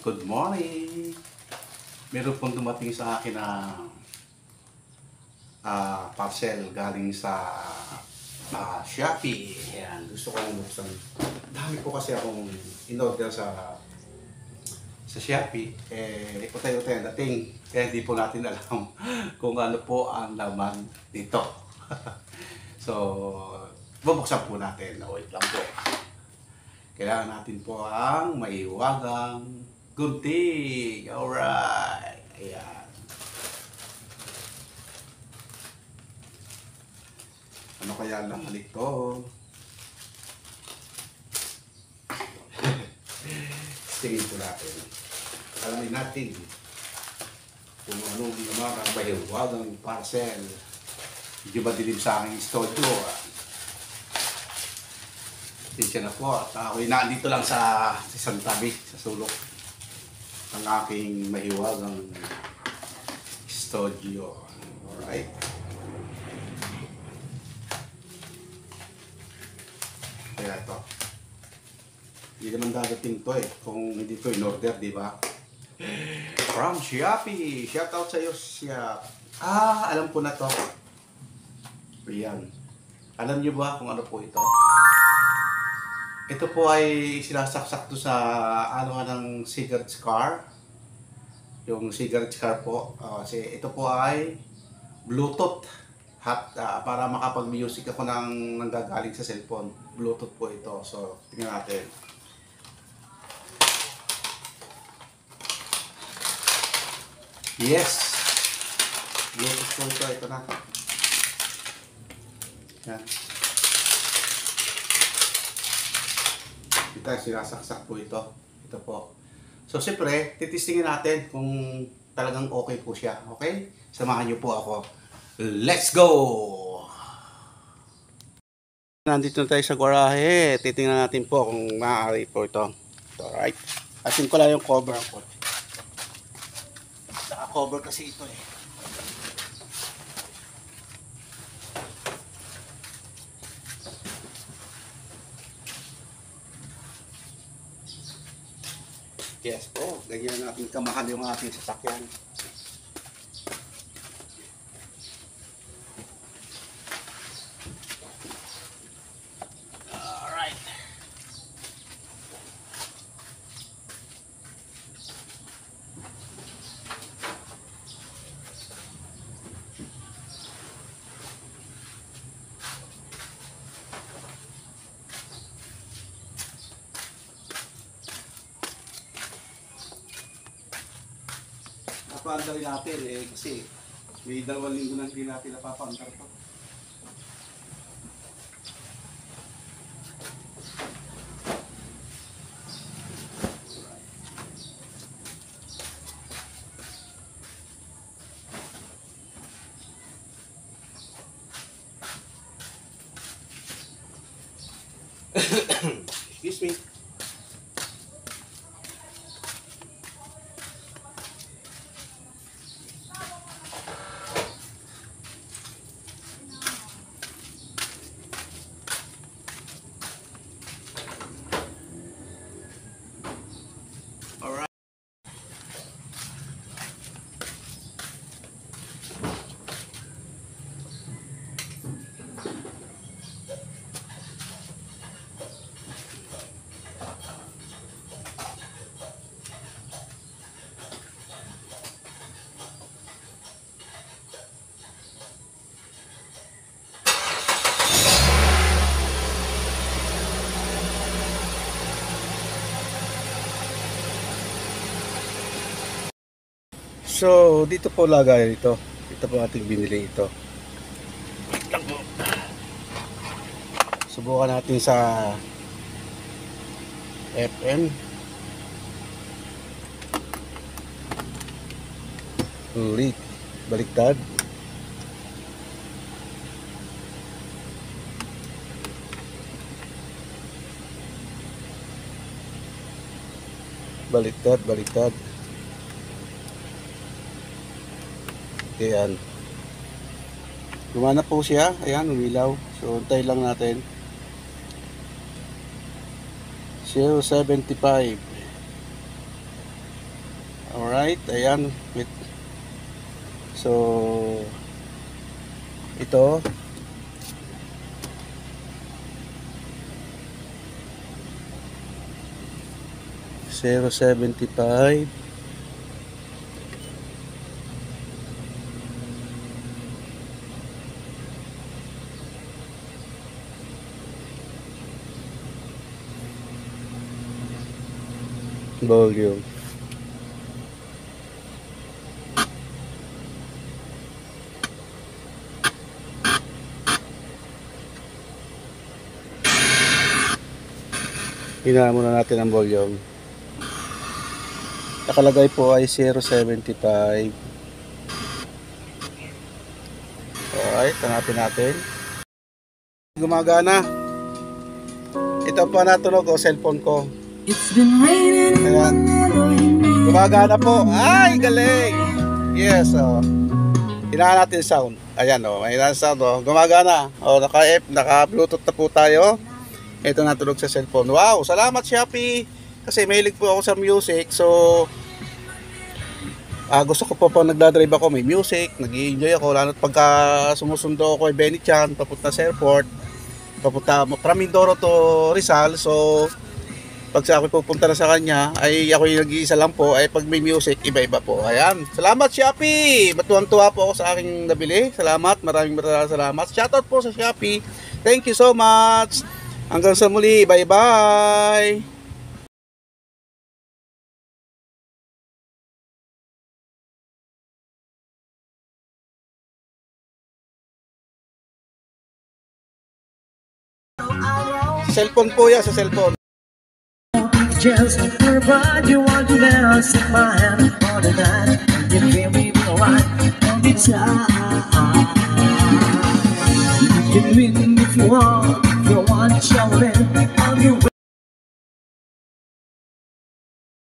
Good morning! Meron pong dumating sa akin na parcel galing sa Shopee. Ayan, gusto kong buksan. Dami po kasi akong in-order sa Shopee. Utay-utay ang dating. Kaya hindi po natin alam kung ano po ang laman dito. So, bubuksan po natin. Wait lang po. Kailangan natin po ang maiwagang gunting. Alright. Ayan. Ano kaya laman ito? Tingin po natin. Alamin natin kung anong naman ang maiwagang parcel. Medyo madilim sa aking studio. Siya na po at ako'y nandito lang sa isang tabi, sa sulok ng aking mahiwagang studio. Alright. Kaya ito. Hindi naman dadating to kung hindi to in order, di ba? From Shopee. Shout out sa iyo, siya. Alam ko na to. Ayan. Alam niyo ba kung ano po ito? Ito po ay sinasaksak to sa ng cigarette car. Yung cigarette car po. Kasi ito po ay Bluetooth. Para makapag-music ako ng nanggagaling sa cellphone. Bluetooth po ito. So, tingnan natin. Yes! Bluetooth po ito. Ito na. Yan. Sinasaksak po ito. Ito po. So, siyempre, titistingin natin kung talagang okay po siya. Okay? Samahan niyo po ako. Let's go! Nandito na tayo sa garahe. Titingnan natin po kung maaari po ito. Alright. Asin ko lang yung cover ang kotse. Naka-cover kasi ito . Yes po, ganyan natin kamahal yung ating sasakyan. Alright. Napaandar natin kasi may 2 linggo na hindi natin napapaandar to. Excuse me. So, dito po lagay ito. Ito po ating binili ito. Subukan natin sa FM. Ulit. Baliktad. Baliktad, baliktad. Ayan. Gumana po siya. Ayan, umilaw. So, untay lang natin. 0.75. Alright, ayan. So, ito. $0.75. Volume. Hinaan muna natin ang volume. Nakalagay po ay 0.75. Alright, hanapin natin. Gumagana. Ito po natunog o cellphone ko. Ayan. Gumagana po. Ay, galing! Yes, hinaan natin sound. Ayan may hinaan sound gumagana. Naka-Bluetooth na po tayo. Ito natunog sa cellphone. Wow, salamat Shopee. Kasi mahilig po ako sa music. So, gusto ko po pag nagdadrive ako may music. Nag-i-enjoy ako. Lalo't pagka sumusundo ako kay Benny Chan, papunta sa airport. Papunta from Mindoro to Rizal. So, pag sa ako pupunta na sa kanya, ay ako yung nag-iisa lang po. Ay pag may music, iba-iba po. Ayan. Salamat Shopee. Matuwang-tuwa po ako sa aking nabili. Salamat. Maraming salamat. Shoutout po sa Shopee. Thank you so much. Hanggang sa muli, bye-bye! Cellphone po yan, sa cellphone. Just provide you want to dance in my hand all the night. You feel me right all the time. You can win if you want, showing on your way.